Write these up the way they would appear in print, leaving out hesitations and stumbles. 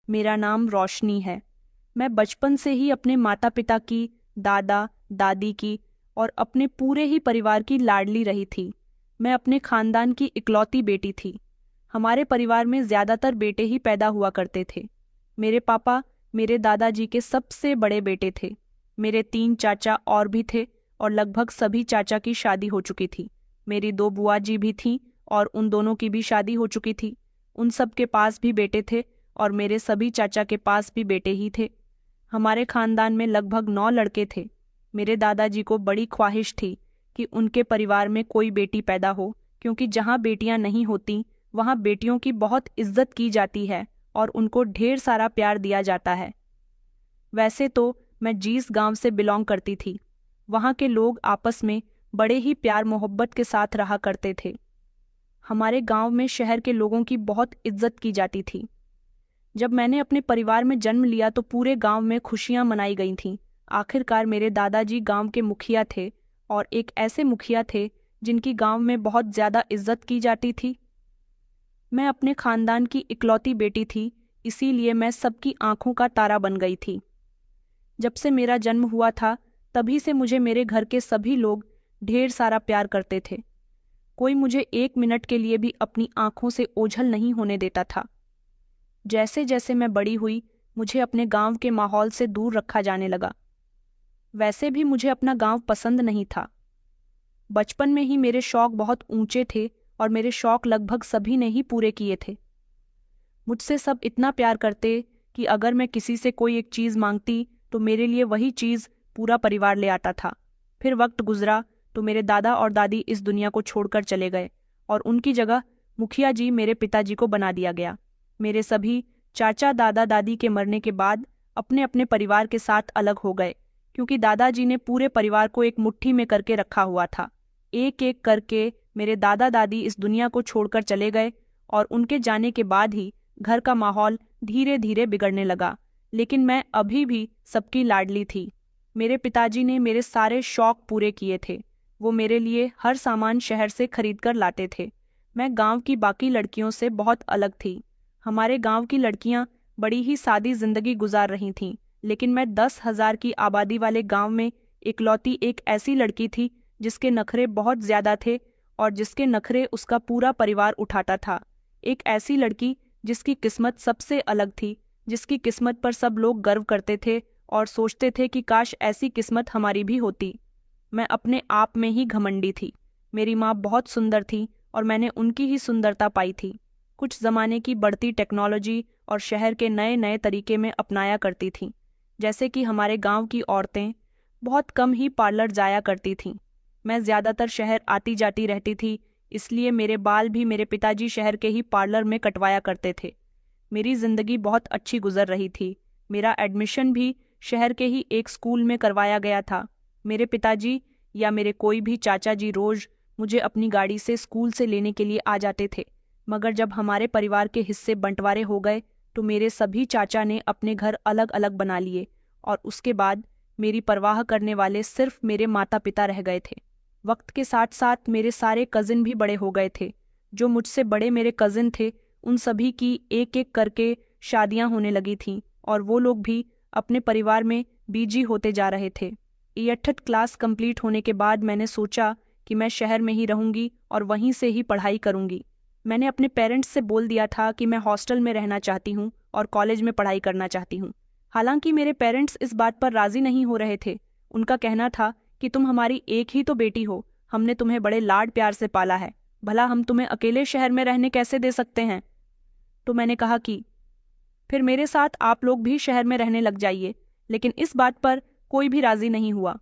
मेरा नाम रोशनी है। मैं बचपन से ही अपने माता पिता की, दादा दादी की और अपने पूरे ही परिवार की लाडली रही थी। मैं अपने खानदान की इकलौती बेटी थी। हमारे परिवार में ज्यादातर बेटे ही पैदा हुआ करते थे। मेरे पापा मेरे दादाजी के सबसे बड़े बेटे थे। मेरे 3 चाचा और भी थे और लगभग सभी चाचा की शादी हो चुकी थी। मेरी 2 बुआ जी भी थीं और उन दोनों की भी शादी हो चुकी थी। उन सब के पास भी बेटे थे और मेरे सभी चाचा के पास भी बेटे ही थे। हमारे खानदान में लगभग 9 लड़के थे। मेरे दादाजी को बड़ी ख्वाहिश थी कि उनके परिवार में कोई बेटी पैदा हो, क्योंकि जहाँ बेटियां नहीं होती वहाँ बेटियों की बहुत इज्जत की जाती है और उनको ढेर सारा प्यार दिया जाता है। वैसे तो मैं जिस गांव से बिलोंग करती थी, वहाँ के लोग आपस में बड़े ही प्यार मोहब्बत के साथ रहा करते थे। हमारे गांव में शहर के लोगों की बहुत इज्जत की जाती थी। जब मैंने अपने परिवार में जन्म लिया तो पूरे गांव में खुशियां मनाई गई थीं। आखिरकार मेरे दादाजी गांव के मुखिया थे और एक ऐसे मुखिया थे जिनकी गांव में बहुत ज्यादा इज्जत की जाती थी। मैं अपने खानदान की इकलौती बेटी थी, इसीलिए मैं सबकी आंखों का तारा बन गई थी। जब से मेरा जन्म हुआ था तभी से मुझे मेरे घर के सभी लोग ढेर सारा प्यार करते थे। कोई मुझे 1 मिनट के लिए भी अपनी आंखों से ओझल नहीं होने देता था। जैसे जैसे मैं बड़ी हुई मुझे अपने गांव के माहौल से दूर रखा जाने लगा। वैसे भी मुझे अपना गांव पसंद नहीं था। बचपन में ही मेरे शौक बहुत ऊंचे थे और मेरे शौक लगभग सभी ने ही पूरे किए थे। मुझसे सब इतना प्यार करते कि अगर मैं किसी से कोई एक चीज़ मांगती तो मेरे लिए वही चीज़ पूरा परिवार ले आता था। फिर वक्त गुजरा तो मेरे दादा और दादी इस दुनिया को छोड़कर चले गए और उनकी जगह मुखिया जी मेरे पिताजी को बना दिया गया। मेरे सभी चाचा दादा दादी के मरने के बाद अपने अपने परिवार के साथ अलग हो गए, क्योंकि दादाजी ने पूरे परिवार को एक मुट्ठी में करके रखा हुआ था। एक एक करके मेरे दादा दादी इस दुनिया को छोड़कर चले गए और उनके जाने के बाद ही घर का माहौल धीरे धीरे बिगड़ने लगा। लेकिन मैं अभी भी सबकी लाडली थी। मेरे पिताजी ने मेरे सारे शौक पूरे किए थे। वो मेरे लिए हर सामान शहर से खरीद कर लाते थे। मैं गांव की बाकी लड़कियों से बहुत अलग थी। हमारे गांव की लड़कियां बड़ी ही सादी जिंदगी गुजार रही थीं, लेकिन मैं 10,000 की आबादी वाले गांव में इकलौती एक ऐसी लड़की थी जिसके नखरे बहुत ज्यादा थे और जिसके नखरे उसका पूरा परिवार उठाता था। एक ऐसी लड़की जिसकी किस्मत सबसे अलग थी, जिसकी किस्मत पर सब लोग गर्व करते थे और सोचते थे कि काश ऐसी किस्मत हमारी भी होती। मैं अपने आप में ही घमंडी थी। मेरी माँ बहुत सुंदर थी और मैंने उनकी ही सुंदरता पाई थी। कुछ ज़माने की बढ़ती टेक्नोलॉजी और शहर के नए नए तरीके में अपनाया करती थीं। जैसे कि हमारे गांव की औरतें बहुत कम ही पार्लर जाया करती थीं। मैं ज़्यादातर शहर आती जाती रहती थी, इसलिए मेरे बाल भी मेरे पिताजी शहर के ही पार्लर में कटवाया करते थे। मेरी ज़िंदगी बहुत अच्छी गुजर रही थी। मेरा एडमिशन भी शहर के ही एक स्कूल में करवाया गया था। मेरे पिताजी या मेरे कोई भी चाचा जी रोज़ मुझे अपनी गाड़ी से स्कूल से लेने के लिए आ जाते थे। मगर जब हमारे परिवार के हिस्से बंटवारे हो गए तो मेरे सभी चाचा ने अपने घर अलग अलग बना लिए और उसके बाद मेरी परवाह करने वाले सिर्फ मेरे माता पिता रह गए थे। वक्त के साथ साथ मेरे सारे कजिन भी बड़े हो गए थे। जो मुझसे बड़े मेरे कजिन थे उन सभी की एक एक करके शादियां होने लगी थीं और वो लोग भी अपने परिवार में बिजी होते जा रहे थे। 8th क्लास कंप्लीट होने के बाद मैंने सोचा कि मैं शहर में ही रहूंगी और वहीं से ही पढ़ाई करूंगी। मैंने अपने पेरेंट्स से बोल दिया था कि मैं हॉस्टल में रहना चाहती हूँ और कॉलेज में पढ़ाई करना चाहती हूँ। हालांकि मेरे पेरेंट्स इस बात पर राजी नहीं हो रहे थे। उनका कहना था कि तुम हमारी एक ही तो बेटी हो, हमने तुम्हें बड़े लाड प्यार से पाला है, भला हम तुम्हें अकेले शहर में रहने कैसे दे सकते हैं। तो मैंने कहा कि फिर मेरे साथ आप लोग भी शहर में रहने लग जाइए, लेकिन इस बात पर कोई भी राजी नहीं हुआ।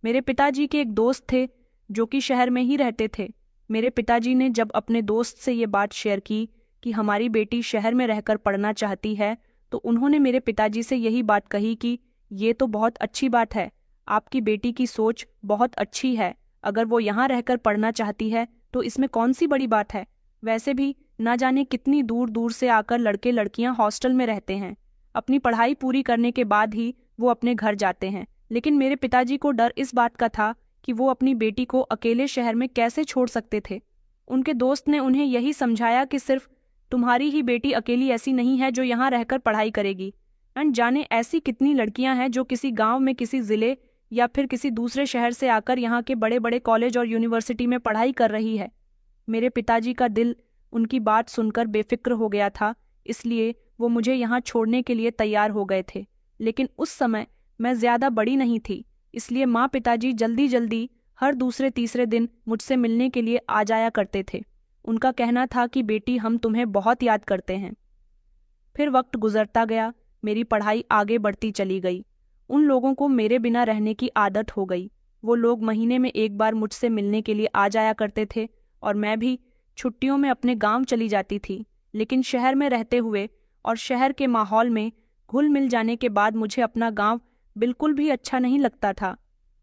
मेरे पिताजी के एक दोस्त थे जो कि शहर में ही रहते थे। मेरे पिताजी ने जब अपने दोस्त से ये बात शेयर की कि हमारी बेटी शहर में रहकर पढ़ना चाहती है, तो उन्होंने मेरे पिताजी से यही बात कही कि ये तो बहुत अच्छी बात है, आपकी बेटी की सोच बहुत अच्छी है। अगर वो यहाँ रहकर पढ़ना चाहती है तो इसमें कौन सी बड़ी बात है। वैसे भी ना जाने कितनी दूर दूर से आकर लड़के लड़कियां हॉस्टल में रहते हैं। अपनी पढ़ाई पूरी करने के बाद ही वो अपने घर जाते हैं। लेकिन मेरे पिताजी को डर इस बात का था कि वो अपनी बेटी को अकेले शहर में कैसे छोड़ सकते थे। उनके दोस्त ने उन्हें यही समझाया कि सिर्फ तुम्हारी ही बेटी अकेली ऐसी नहीं है जो यहाँ रहकर पढ़ाई करेगी। जाने ऐसी कितनी लड़कियां हैं जो किसी गांव में, किसी जिले या फिर किसी दूसरे शहर से आकर यहाँ के बड़े बड़े कॉलेज और यूनिवर्सिटी में पढ़ाई कर रही है। मेरे पिताजी का दिल उनकी बात सुनकर बेफिक्र हो गया था, इसलिए वो मुझे यहाँ छोड़ने के लिए तैयार हो गए थे। लेकिन उस समय मैं ज्यादा बड़ी नहीं थी, इसलिए माँ पिताजी जल्दी जल्दी हर दूसरे तीसरे दिन मुझसे मिलने के लिए आ जाया करते थे। उनका कहना था कि बेटी, हम तुम्हें बहुत याद करते हैं। फिर वक्त गुजरता गया, मेरी पढ़ाई आगे बढ़ती चली गई। उन लोगों को मेरे बिना रहने की आदत हो गई। वो लोग महीने में एक बार मुझसे मिलने के लिए आ जाया करते थे और मैं भी छुट्टियों में अपने गांव चली जाती थी। लेकिन शहर में रहते हुए और शहर के माहौल में घुल मिल जाने के बाद मुझे अपना गांव बिल्कुल भी अच्छा नहीं लगता था।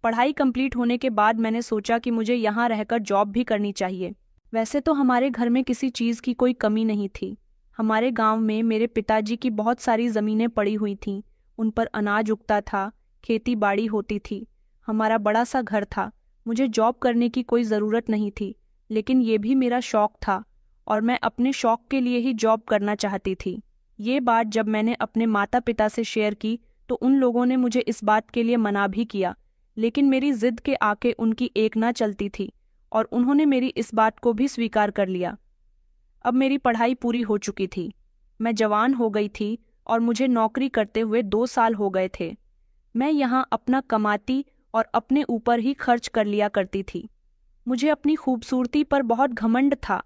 पढ़ाई कंप्लीट होने के बाद मैंने सोचा कि मुझे यहाँ रहकर जॉब भी करनी चाहिए। वैसे तो हमारे घर में किसी चीज़ की कोई कमी नहीं थी। हमारे गांव में मेरे पिताजी की बहुत सारी ज़मीनें पड़ी हुई थीं, उन पर अनाज उगता था, खेती बाड़ी होती थी, हमारा बड़ा सा घर था। मुझे जॉब करने की कोई ज़रूरत नहीं थी, लेकिन ये भी मेरा शौक था और मैं अपने शौक के लिए ही जॉब करना चाहती थी। ये बात जब मैंने अपने माता पिता से शेयर की तो उन लोगों ने मुझे इस बात के लिए मना भी किया, लेकिन मेरी जिद के आके उनकी एक ना चलती थी और उन्होंने मेरी इस बात को भी स्वीकार कर लिया। अब मेरी पढ़ाई पूरी हो चुकी थी, मैं जवान हो गई थी और मुझे नौकरी करते हुए 2 साल हो गए थे। मैं यहाँ अपना कमाती और अपने ऊपर ही खर्च कर लिया करती थी। मुझे अपनी खूबसूरती पर बहुत घमंड था।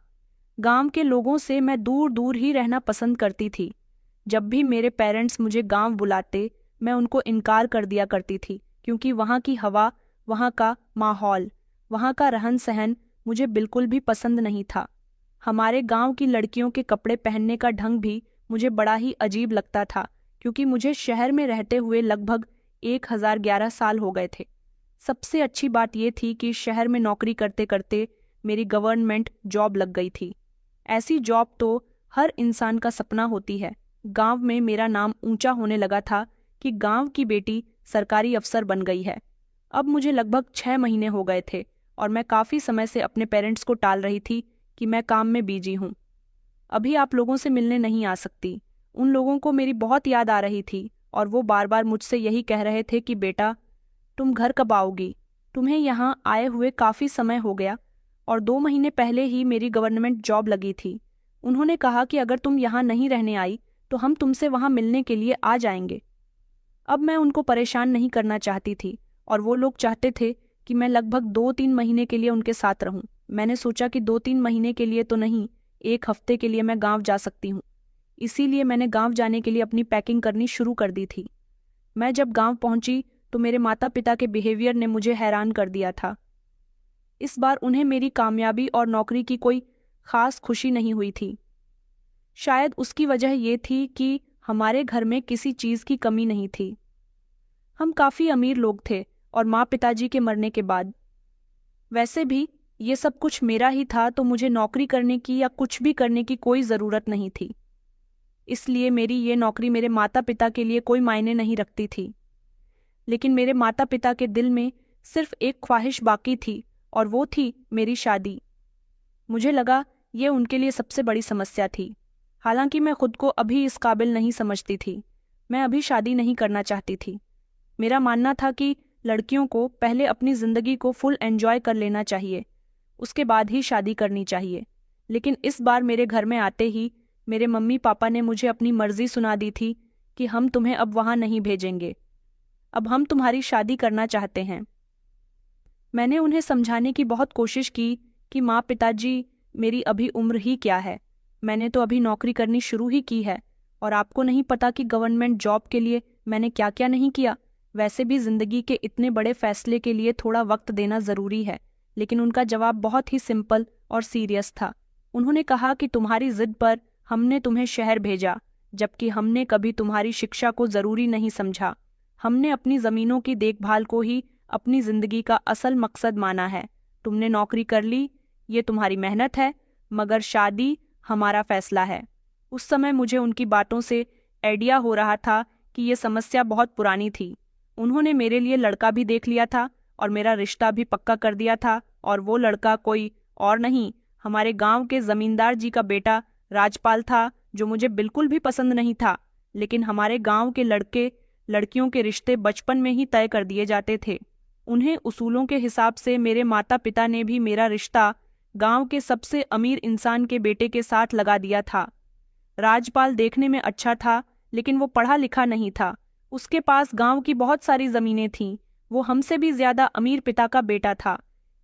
गांव के लोगों से मैं दूर दूर ही रहना पसंद करती थी। जब भी मेरे पेरेंट्स मुझे गांव बुलाते, मैं उनको इनकार कर दिया करती थी, क्योंकि वहाँ की हवा, वहाँ का माहौल, वहाँ का रहन सहन मुझे बिल्कुल भी पसंद नहीं था। हमारे गांव की लड़कियों के कपड़े पहनने का ढंग भी मुझे बड़ा ही अजीब लगता था, क्योंकि मुझे शहर में रहते हुए लगभग 1011 साल हो गए थे। सबसे अच्छी बात यह थी कि शहर में नौकरी करते करते मेरी गवर्नमेंट जॉब लग गई थी। ऐसी जॉब तो हर इंसान का सपना होती है। गांव में मेरा नाम ऊंचा होने लगा था कि गांव की बेटी सरकारी अफसर बन गई है। अब मुझे लगभग 6 महीने हो गए थे और मैं काफ़ी समय से अपने पेरेंट्स को टाल रही थी कि मैं काम में बिजी हूँ, अभी आप लोगों से मिलने नहीं आ सकती। उन लोगों को मेरी बहुत याद आ रही थी और वो बार बार मुझसे यही कह रहे थे कि बेटा, तुम घर कब आओगी? तुम्हें यहाँ आए हुए काफ़ी समय हो गया और 2 महीने पहले ही मेरी गवर्नमेंट जॉब लगी थी। उन्होंने कहा कि अगर तुम यहाँ नहीं रहने आई तो हम तुमसे वहाँ मिलने के लिए आ जाएंगे। अब मैं उनको परेशान नहीं करना चाहती थी और वो लोग चाहते थे कि मैं लगभग 2-3 महीने के लिए उनके साथ रहूं। मैंने सोचा कि 2-3 महीने के लिए तो नहीं, 1 हफ्ते के लिए मैं गांव जा सकती हूँ। इसीलिए मैंने गांव जाने के लिए अपनी पैकिंग करनी शुरू कर दी थी। मैं जब गांव पहुंची तो मेरे माता पिता के बिहेवियर ने मुझे हैरान कर दिया था। इस बार उन्हें मेरी कामयाबी और नौकरी की कोई खास खुशी नहीं हुई थी। शायद उसकी वजह ये थी कि हमारे घर में किसी चीज़ की कमी नहीं थी। हम काफ़ी अमीर लोग थे और माँ पिताजी के मरने के बाद। वैसे भी ये सब कुछ मेरा ही था, तो मुझे नौकरी करने की या कुछ भी करने की कोई ज़रूरत नहीं थी। इसलिए मेरी ये नौकरी मेरे माता पिता के लिए कोई मायने नहीं रखती थी। लेकिन मेरे माता पिता के दिल में सिर्फ एक ख्वाहिश बाकी थी और वो थी मेरी शादी। मुझे लगा ये उनके लिए सबसे बड़ी समस्या थी। हालांकि मैं खुद को अभी इस काबिल नहीं समझती थी। मैं अभी शादी नहीं करना चाहती थी। मेरा मानना था कि लड़कियों को पहले अपनी ज़िंदगी को फुल एंजॉय कर लेना चाहिए, उसके बाद ही शादी करनी चाहिए। लेकिन इस बार मेरे घर में आते ही मेरे मम्मी पापा ने मुझे अपनी मर्जी सुना दी थी कि हम तुम्हें अब वहाँ नहीं भेजेंगे, अब हम तुम्हारी शादी करना चाहते हैं। मैंने उन्हें समझाने की बहुत कोशिश की कि माँ पिताजी, मेरी अभी उम्र ही क्या है, मैंने तो अभी नौकरी करनी शुरू ही की है और आपको नहीं पता कि गवर्नमेंट जॉब के लिए मैंने क्या क्या नहीं किया। वैसे भी ज़िंदगी के इतने बड़े फैसले के लिए थोड़ा वक्त देना ज़रूरी है। लेकिन उनका जवाब बहुत ही सिंपल और सीरियस था। उन्होंने कहा कि तुम्हारी जिद पर हमने तुम्हें शहर भेजा, जबकि हमने कभी तुम्हारी शिक्षा को ज़रूरी नहीं समझा। हमने अपनी ज़मीनों की देखभाल को ही अपनी ज़िंदगी का असल मकसद माना है। तुमने नौकरी कर ली, ये तुम्हारी मेहनत है, मगर शादी हमारा फैसला है। उस समय मुझे उनकी बातों से आइडिया हो रहा था कि ये समस्या बहुत पुरानी थी। उन्होंने मेरे लिए लड़का भी देख लिया था और मेरा रिश्ता भी पक्का कर दिया था, और वो लड़का कोई और नहीं, हमारे गांव के जमींदार जी का बेटा राजपाल था जो मुझे बिल्कुल भी पसंद नहीं था, लेकिन हमारे गांव के लड़के लड़कियों के रिश्ते बचपन में ही तय कर दिए जाते थे। उन्हें उसूलों के हिसाब से मेरे माता पिता ने भी मेरा रिश्ता गांव के सबसे अमीर इंसान के बेटे के साथ लगा दिया था। राजपाल देखने में अच्छा था, लेकिन वो पढ़ा लिखा नहीं था। उसके पास गांव की बहुत सारी जमीनें थीं। वो हमसे भी ज्यादा अमीर पिता का बेटा था।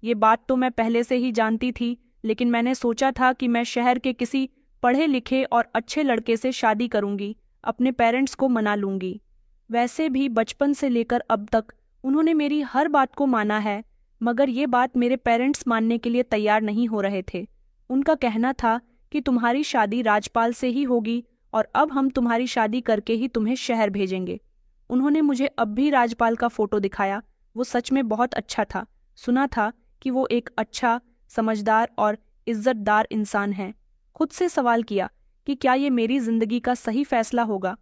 ये बात तो मैं पहले से ही जानती थी, लेकिन मैंने सोचा था कि मैं शहर के किसी पढ़े लिखे और अच्छे लड़के से शादी करूंगी, अपने पेरेंट्स को मना लूंगी। वैसे भी बचपन से लेकर अब तक उन्होंने मेरी हर बात को माना है, मगर ये बात मेरे पेरेंट्स मानने के लिए तैयार नहीं हो रहे थे। उनका कहना था कि तुम्हारी शादी राजपाल से ही होगी और अब हम तुम्हारी शादी करके ही तुम्हें शहर भेजेंगे। उन्होंने मुझे अब भी राजपाल का फोटो दिखाया। वो सच में बहुत अच्छा था। सुना था कि वो एक अच्छा, समझदार और इज्जतदार इंसान है। खुद से सवाल किया कि क्या ये मेरी जिंदगी का सही फैसला होगा।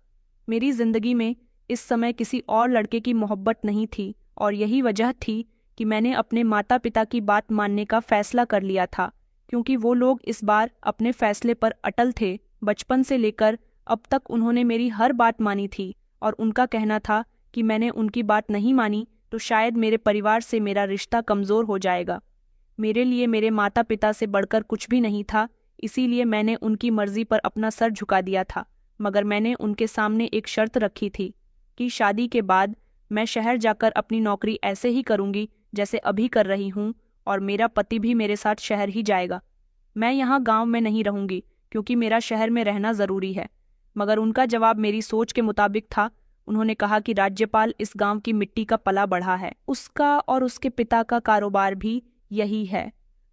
मेरी जिंदगी में इस समय किसी और लड़के की मोहब्बत नहीं थी और यही वजह थी कि मैंने अपने माता पिता की बात मानने का फैसला कर लिया था, क्योंकि वो लोग इस बार अपने फैसले पर अटल थे। बचपन से लेकर अब तक उन्होंने मेरी हर बात मानी थी और उनका कहना था कि मैंने उनकी बात नहीं मानी तो शायद मेरे परिवार से मेरा रिश्ता कमज़ोर हो जाएगा। मेरे लिए मेरे माता पिता से बढ़कर कुछ भी नहीं था, इसीलिए मैंने उनकी मर्जी पर अपना सर झुका दिया था। मगर मैंने उनके सामने एक शर्त रखी थी कि शादी के बाद मैं शहर जाकर अपनी नौकरी ऐसे ही करूंगी जैसे अभी कर रही हूँ, और मेरा पति भी मेरे साथ शहर ही जाएगा। मैं यहाँ गांव में नहीं रहूंगी क्योंकि मेरा शहर में रहना ज़रूरी है। मगर उनका जवाब मेरी सोच के मुताबिक था। उन्होंने कहा कि राज्यपाल इस गांव की मिट्टी का पला बढ़ा है। उसका और उसके पिता का कारोबार भी यही है।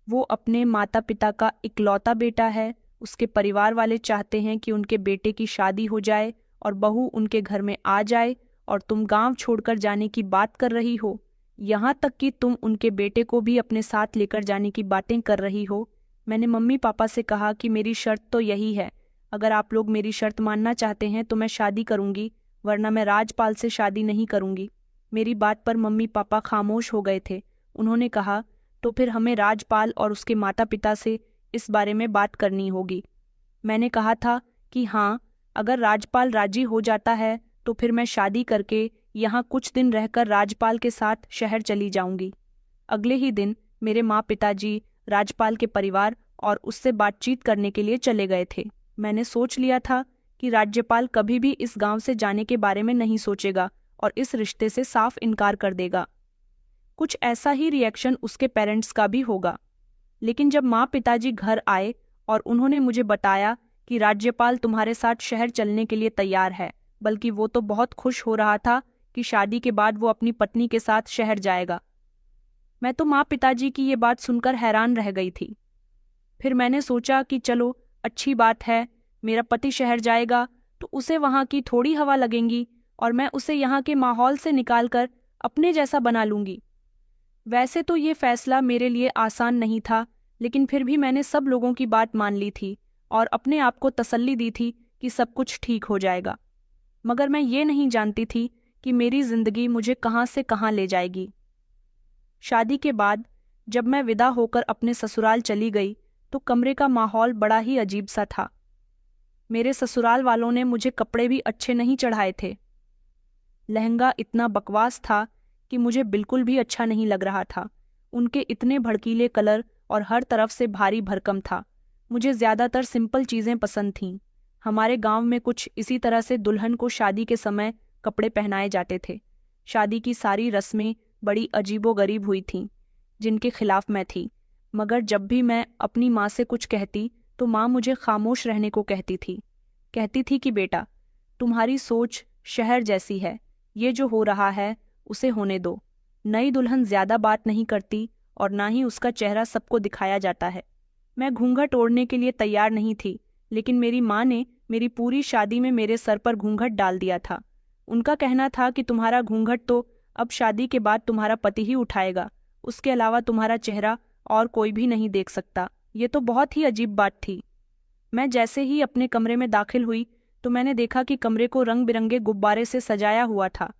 वो अपने माता पिता का इकलौता बेटा है। उसके परिवार वाले चाहते हैं कि उनके बेटे की शादी हो जाए और बहू उनके घर में आ जाए, और तुम गांव छोड़कर जाने की बात कर रही हो। यहाँ तक कि तुम उनके बेटे को भी अपने साथ लेकर जाने की बातें कर रही हो। मैंने मम्मी पापा से कहा कि मेरी शर्त तो यही है। अगर आप लोग मेरी शर्त मानना चाहते हैं तो मैं शादी करूंगी, वरना मैं राजपाल से शादी नहीं करूंगी। मेरी बात पर मम्मी पापा खामोश हो गए थे। उन्होंने कहा, तो फिर हमें राजपाल और उसके माता पिता से इस बारे में बात करनी होगी। मैंने कहा था कि हाँ, अगर राजपाल राजी हो जाता है तो फिर मैं शादी करके यहाँ कुछ दिन रहकर राजपाल के साथ शहर चली जाऊंगी। अगले ही दिन मेरे माँ पिताजी राजपाल के परिवार और उससे बातचीत करने के लिए चले गए थे। मैंने सोच लिया था कि राज्यपाल कभी भी इस गांव से जाने के बारे में नहीं सोचेगा और इस रिश्ते से साफ इनकार कर देगा। कुछ ऐसा ही रिएक्शन उसके पेरेंट्स का भी होगा। लेकिन जब माँ पिताजी घर आए और उन्होंने मुझे बताया कि राज्यपाल तुम्हारे साथ शहर चलने के लिए तैयार है, बल्कि वो तो बहुत खुश हो रहा था कि शादी के बाद वो अपनी पत्नी के साथ शहर जाएगा, मैं तो माँ पिताजी की ये बात सुनकर हैरान रह गई थी। फिर मैंने सोचा कि चलो, अच्छी बात है, मेरा पति शहर जाएगा तो उसे वहाँ की थोड़ी हवा लगेंगी और मैं उसे यहाँ के माहौल से निकालकर अपने जैसा बना लूंगी। वैसे तो ये फैसला मेरे लिए आसान नहीं था, लेकिन फिर भी मैंने सब लोगों की बात मान ली थी और अपने आप को तसल्ली दी थी कि सब कुछ ठीक हो जाएगा। मगर मैं ये नहीं जानती थी कि मेरी जिंदगी मुझे कहाँ से कहाँ ले जाएगी। शादी के बाद जब मैं विदा होकर अपने ससुराल चली गई तो कमरे का माहौल बड़ा ही अजीब सा था। मेरे ससुराल वालों ने मुझे कपड़े भी अच्छे नहीं चढ़ाए थे। लहंगा इतना बकवास था कि मुझे बिल्कुल भी अच्छा नहीं लग रहा था। उनके इतने भड़कीले कलर और हर तरफ से भारी भरकम था। मुझे ज़्यादातर सिंपल चीज़ें पसंद थीं। हमारे गांव में कुछ इसी तरह से दुल्हन को शादी के समय कपड़े पहनाए जाते थे। शादी की सारी रस्में बड़ी अजीबोगरीब हुई थीं, जिनके खिलाफ मैं थी। मगर जब भी मैं अपनी माँ से कुछ कहती तो माँ मुझे खामोश रहने को कहती थी कि बेटा, तुम्हारी सोच शहर जैसी है, ये जो हो रहा है उसे होने दो। नई दुल्हन ज्यादा बात नहीं करती और ना ही उसका चेहरा सबको दिखाया जाता है। मैं घूंघट ओढ़ने के लिए तैयार नहीं थी, लेकिन मेरी माँ ने मेरी पूरी शादी में मेरे सर पर घूंघट डाल दिया था। उनका कहना था कि तुम्हारा घूंघट तो अब शादी के बाद तुम्हारा पति ही उठाएगा, उसके अलावा तुम्हारा चेहरा और कोई भी नहीं देख सकता। ये तो बहुत ही अजीब बात थी। मैं जैसे ही अपने कमरे में दाखिल हुई तो मैंने देखा कि कमरे को रंग बिरंगे गुब्बारे से सजाया हुआ था।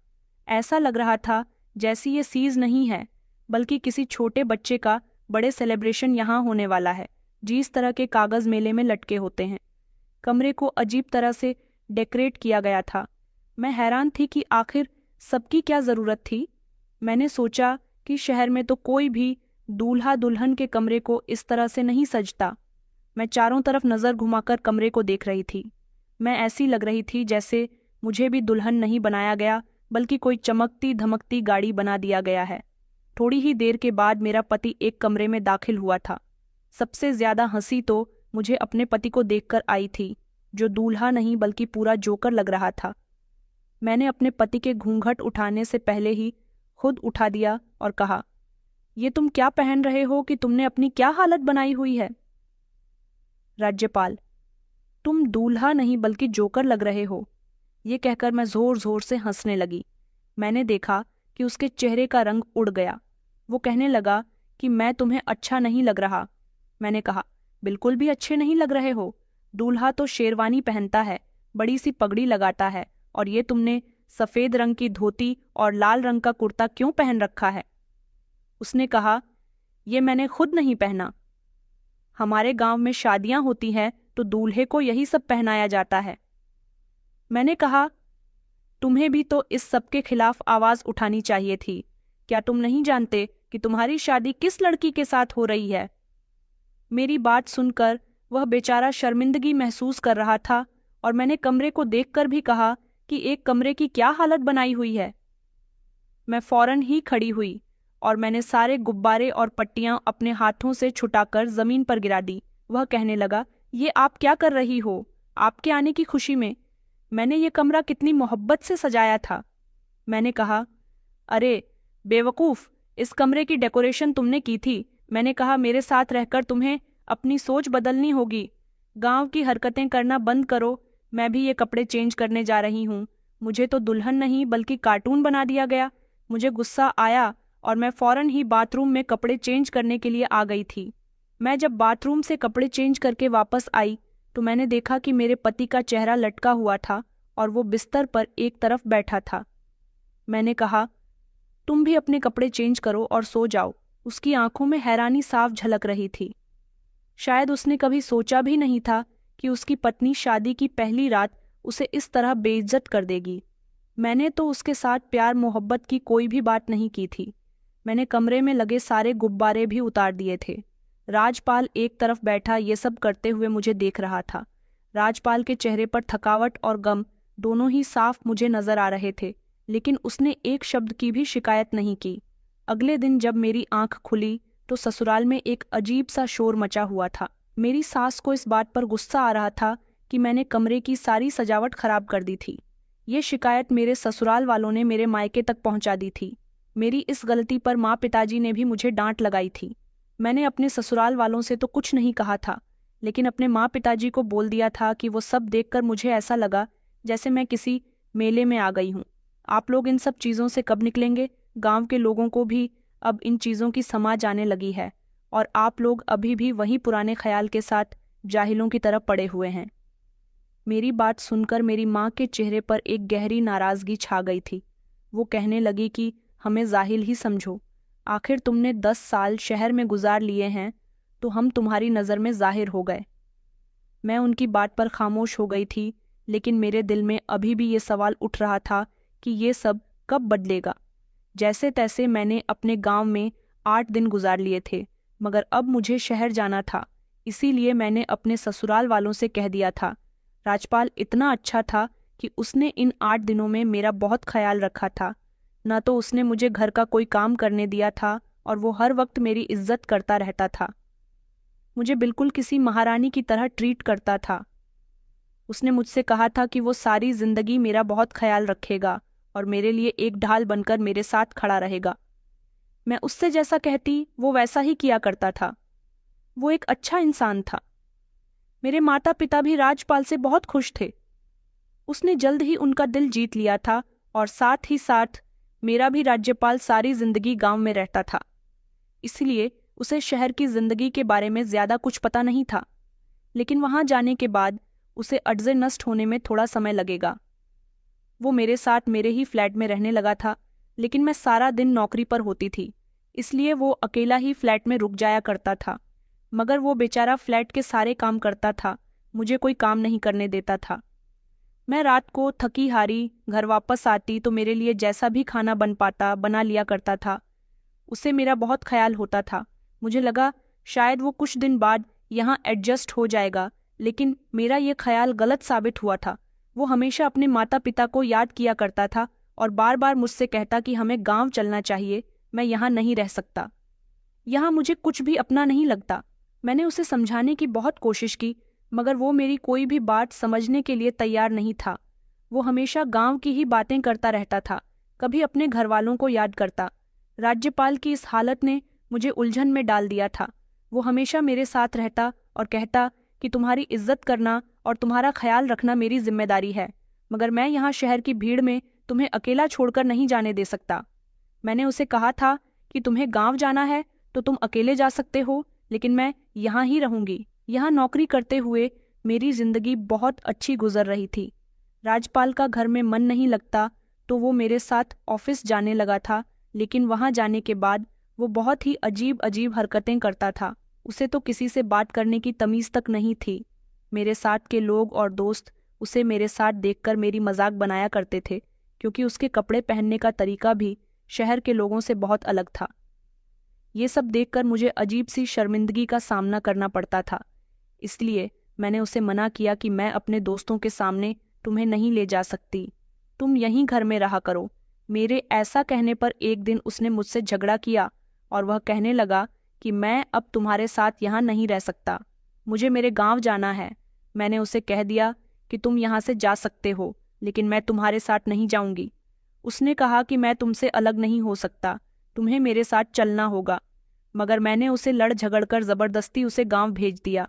ऐसा लग रहा था जैसी ये सीज नहीं है, बल्कि किसी छोटे बच्चे का बड़े सेलिब्रेशन यहाँ होने वाला है, जिस तरह के कागज मेले में लटके होते हैं। कमरे को अजीब तरह से डेकोरेट किया गया था। मैं हैरान थी कि आखिर सबकी क्या ज़रूरत थी। मैंने सोचा कि शहर में तो कोई भी दूल्हा दुल्हन के कमरे को इस तरह से नहीं सजता। मैं चारों तरफ नज़र घुमाकर कमरे को देख रही थी। मैं ऐसी लग रही थी जैसे मुझे भी दुल्हन नहीं बनाया गया, बल्कि कोई चमकती धमकती गाड़ी बना दिया गया है। थोड़ी ही देर के बाद मेरा पति एक कमरे में दाखिल हुआ था। सबसे ज्यादा हंसी तो मुझे अपने पति को देखकर आई थी, जो दूल्हा नहीं बल्कि पूरा जोकर लग रहा था। मैंने अपने पति के घूंघट उठाने से पहले ही खुद उठा दिया और कहा, ये तुम क्या पहन रहे हो कि तुमने अपनी क्या हालत बनाई हुई है? राज्यपाल, तुम दूल्हा नहीं बल्कि जोकर लग रहे हो। ये कहकर मैं जोर जोर से हंसने लगी। मैंने देखा कि उसके चेहरे का रंग उड़ गया। वो कहने लगा कि मैं तुम्हें अच्छा नहीं लग रहा। मैंने कहा, बिल्कुल भी अच्छे नहीं लग रहे हो। दूल्हा तो शेरवानी पहनता है, बड़ी सी पगड़ी लगाता है, और ये तुमने सफ़ेद रंग की धोती और लाल रंग का कुर्ता क्यों पहन रखा है? उसने कहा, ये मैंने खुद नहीं पहना। हमारे गांव में शादियां होती हैं तो दूल्हे को यही सब पहनाया जाता है। मैंने कहा, तुम्हें भी तो इस सब के खिलाफ आवाज उठानी चाहिए थी। क्या तुम नहीं जानते कि तुम्हारी शादी किस लड़की के साथ हो रही है? मेरी बात सुनकर वह बेचारा शर्मिंदगी महसूस कर रहा था, और मैंने कमरे को देखकर भी कहा कि एक कमरे की क्या हालत बनाई हुई है। मैं फौरन ही खड़ी हुई और मैंने सारे गुब्बारे और पट्टियां अपने हाथों से छुटाकर जमीन पर गिरा दी। वह कहने लगा, ये आप क्या कर रही हो? आपके आने की खुशी में मैंने ये कमरा कितनी मोहब्बत से सजाया था। मैंने कहा, अरे बेवकूफ़, इस कमरे की डेकोरेशन तुमने की थी। मैंने कहा, मेरे साथ रहकर तुम्हें अपनी सोच बदलनी होगी। गांव की हरकतें करना बंद करो। मैं भी ये कपड़े चेंज करने जा रही हूँ। मुझे तो दुल्हन नहीं बल्कि कार्टून बना दिया गया। मुझे गुस्सा आया और मैं फौरन ही बाथरूम में कपड़े चेंज करने के लिए आ गई थी। मैं जब बाथरूम से कपड़े चेंज करके वापस आई तो मैंने देखा कि मेरे पति का चेहरा लटका हुआ था और वो बिस्तर पर एक तरफ बैठा था। मैंने कहा, तुम भी अपने कपड़े चेंज करो और सो जाओ। उसकी आंखों में हैरानी साफ झलक रही थी। शायद उसने कभी सोचा भी नहीं था कि उसकी पत्नी शादी की पहली रात उसे इस तरह बेइज्जत कर देगी। मैंने तो उसके साथ प्यार मोहब्बत की कोई भी बात नहीं की थी। मैंने कमरे में लगे सारे गुब्बारे भी उतार दिए थे। राजपाल एक तरफ बैठा ये सब करते हुए मुझे देख रहा था। राजपाल के चेहरे पर थकावट और गम दोनों ही साफ मुझे नजर आ रहे थे, लेकिन उसने एक शब्द की भी शिकायत नहीं की। अगले दिन जब मेरी आंख खुली तो ससुराल में एक अजीब सा शोर मचा हुआ था। मेरी सास को इस बात पर गुस्सा आ रहा था कि मैंने कमरे की सारी सजावट खराब कर दी थी। ये शिकायत मेरे ससुराल वालों ने मेरे मायके तक पहुंचा दी थी। मेरी इस गलती पर माँ पिताजी ने भी मुझे डांट लगाई थी। मैंने अपने ससुराल वालों से तो कुछ नहीं कहा था, लेकिन अपने माँ पिताजी को बोल दिया था कि वो सब देखकर मुझे ऐसा लगा जैसे मैं किसी मेले में आ गई हूँ। आप लोग इन सब चीज़ों से कब निकलेंगे? गांव के लोगों को भी अब इन चीज़ों की समझ आने लगी है, और आप लोग अभी भी वही पुराने ख्याल के साथ जाहिलों की तरफ पड़े हुए हैं। मेरी बात सुनकर मेरी माँ के चेहरे पर एक गहरी नाराज़गी छा गई थी। वो कहने लगी कि हमें जाहिल ही समझो। आखिर तुमने 10 साल शहर में गुजार लिए हैं तो हम तुम्हारी नज़र में जाहिर हो गए। मैं उनकी बात पर खामोश हो गई थी, लेकिन मेरे दिल में अभी भी ये सवाल उठ रहा था कि ये सब कब बदलेगा। जैसे तैसे मैंने अपने गांव में 8 दिन गुजार लिए थे, मगर अब मुझे शहर जाना था। इसीलिए मैंने अपने ससुराल वालों से कह दिया था। राजपाल इतना अच्छा था कि उसने इन 8 दिनों में मेरा बहुत ख्याल रखा था। न तो उसने मुझे घर का कोई काम करने दिया था, और वो हर वक्त मेरी इज्जत करता रहता था। मुझे बिल्कुल किसी महारानी की तरह ट्रीट करता था। उसने मुझसे कहा था कि वो सारी जिंदगी मेरा बहुत ख्याल रखेगा और मेरे लिए एक ढाल बनकर मेरे साथ खड़ा रहेगा। मैं उससे जैसा कहती वो वैसा ही किया करता था। वो एक अच्छा इंसान था। मेरे माता पिता भी राजपाल से बहुत खुश थे। उसने जल्द ही उनका दिल जीत लिया था, और साथ ही साथ मेरा भी। राज्यपाल सारी जिंदगी गांव में रहता था, इसलिए उसे शहर की जिंदगी के बारे में ज्यादा कुछ पता नहीं था। लेकिन वहां जाने के बाद उसे अड्जे नष्ट होने में थोड़ा समय लगेगा। वो मेरे साथ मेरे ही फ्लैट में रहने लगा था, लेकिन मैं सारा दिन नौकरी पर होती थी, इसलिए वो अकेला ही फ्लैट में रुक जाया करता था। मगर वो बेचारा फ्लैट के सारे काम करता था, मुझे कोई काम नहीं करने देता था। मैं रात को थकी हारी घर वापस आती तो मेरे लिए जैसा भी खाना बन पाता बना लिया करता था। उससे मेरा बहुत ख्याल होता था। मुझे लगा शायद वो कुछ दिन बाद यहाँ एडजस्ट हो जाएगा, लेकिन मेरा ये ख्याल गलत साबित हुआ था। वो हमेशा अपने माता पिता को याद किया करता था और बार बार मुझसे कहता कि हमें गांव चलना चाहिए, मैं यहाँ नहीं रह सकता, यहाँ मुझे कुछ भी अपना नहीं लगता। मैंने उसे समझाने की बहुत कोशिश की, मगर वो मेरी कोई भी बात समझने के लिए तैयार नहीं था। वो हमेशा गांव की ही बातें करता रहता था, कभी अपने घर वालों को याद करता। राज्यपाल की इस हालत ने मुझे उलझन में डाल दिया था। वो हमेशा मेरे साथ रहता और कहता कि तुम्हारी इज्जत करना और तुम्हारा ख्याल रखना मेरी जिम्मेदारी है, मगर मैं यहाँ शहर की भीड़ में तुम्हें अकेला छोड़कर नहीं जाने दे सकता। मैंने उसे कहा था कि तुम्हें गांव जाना है तो तुम अकेले जा सकते हो, लेकिन मैं यहाँ ही रहूंगी। यहाँ नौकरी करते हुए मेरी जिंदगी बहुत अच्छी गुजर रही थी। राजपाल का घर में मन नहीं लगता तो वो मेरे साथ ऑफिस जाने लगा था, लेकिन वहां जाने के बाद वो बहुत ही अजीब अजीब हरकतें करता था। उसे तो किसी से बात करने की तमीज तक नहीं थी। मेरे साथ के लोग और दोस्त उसे मेरे साथ देखकर मेरी मजाक बनाया करते थे, क्योंकि उसके कपड़े पहनने का तरीका भी शहर के लोगों से बहुत अलग था। ये सब देखकर मुझे अजीब सी शर्मिंदगी का सामना करना पड़ता था। इसलिए मैंने उसे मना किया कि मैं अपने दोस्तों के सामने तुम्हें नहीं ले जा सकती, तुम यहीं घर में रहा करो। मेरे ऐसा कहने पर एक दिन उसने मुझसे झगड़ा किया और वह कहने लगा कि मैं अब तुम्हारे साथ यहाँ नहीं रह सकता, मुझे मेरे गांव जाना है। मैंने उसे कह दिया कि तुम यहाँ से जा सकते हो, लेकिन मैं तुम्हारे साथ नहीं जाऊंगी। उसने कहा कि मैं तुमसे अलग नहीं हो सकता, तुम्हें मेरे साथ चलना होगा, मगर मैंने उसे लड़ झगड़कर जबरदस्ती उसे गांव भेज दिया।